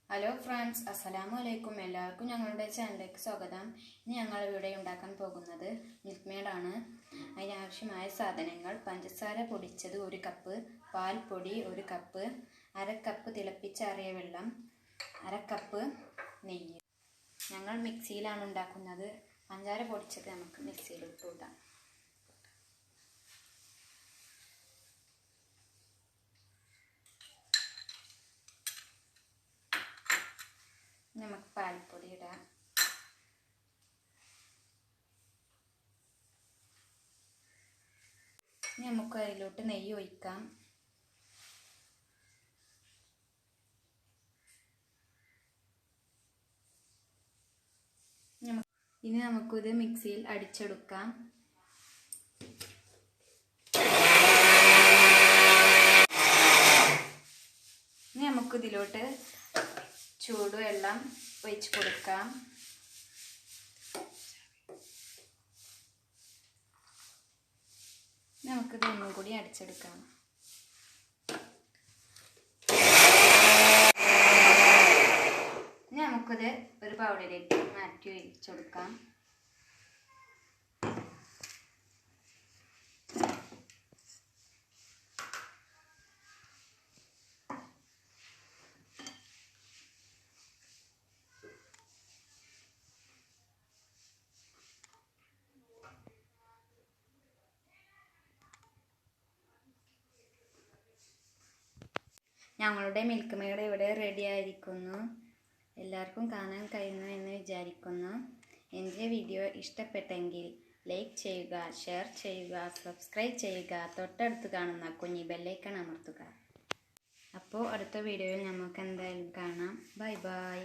Hello friends, അസ്സലാമു അലൈക്കും. എല്ലാവർക്കും ഞങ്ങളുടെ ചാനലിലേക്ക് സ്വാഗതം. ഇനി ഞങ്ങൾ ഇവിടെ ഉണ്ടാക്കാൻ പോകുന്നത് മിൽക്ക് മെയ്ഡാണ്. അതിനാവശ്യമായ സാധനങ്ങൾ: പഞ്ചസാര പൊടിച്ചത് 1 കപ്പ്, പാൽപ്പൊടി 1 കപ്പ്, 1/2 കപ്പ് തിളപ്പിച്ചാറിയ വെള്ളം, 1/2 കപ്പ് നെയ്യ്. ഞങ്ങൾ മിക്സിയിലാണ് ഉണ്ടാക്കുന്നത്. പഞ്ചസാര പൊടിച്ചത് നമുക്ക് മിക്സിയിൽ ഇട്ടുകൂടാം. നമുക്ക് പാൽപ്പൊടി ഇടാം. നമുക്ക് അതിലോട്ട് നെയ്യ് ഒഴിക്കാം. ഇനി നമുക്കിത് മിക്സിയിൽ അടിച്ചെടുക്കാം. ഇനി നമുക്കിതിലോട്ട് ചൂടുവെള്ളം ഒഴിച്ച് കൊടുക്കാം. നമുക്കിത് ഒന്നും കൂടി അടിച്ചെടുക്കാം. ഇനി നമുക്കിത് ഒരു പൗഡറിലേക്ക് മാറ്റി ഒഴിച്ചു കൊടുക്കാം. ഞങ്ങളുടെ മിൽക്ക് മെയ്ഡ് ഇവിടെ റെഡി ആയിരിക്കുന്നു. എല്ലാവർക്കും കാണാൻ കഴിയുന്നു എന്ന് വിചാരിക്കുന്നു. എൻ്റെ വീഡിയോ ഇഷ്ടപ്പെട്ടെങ്കിൽ ലൈക്ക് ചെയ്യുക, ഷെയർ ചെയ്യുക, സബ്സ്ക്രൈബ് ചെയ്യുക, തൊട്ടടുത്ത് കാണുന്ന കുഞ്ഞി ബെല്ലൈക്കൺ അമർത്തുക. അപ്പോൾ അടുത്ത വീഡിയോയിൽ നമുക്ക് എന്തായാലും കാണാം. Bye bye.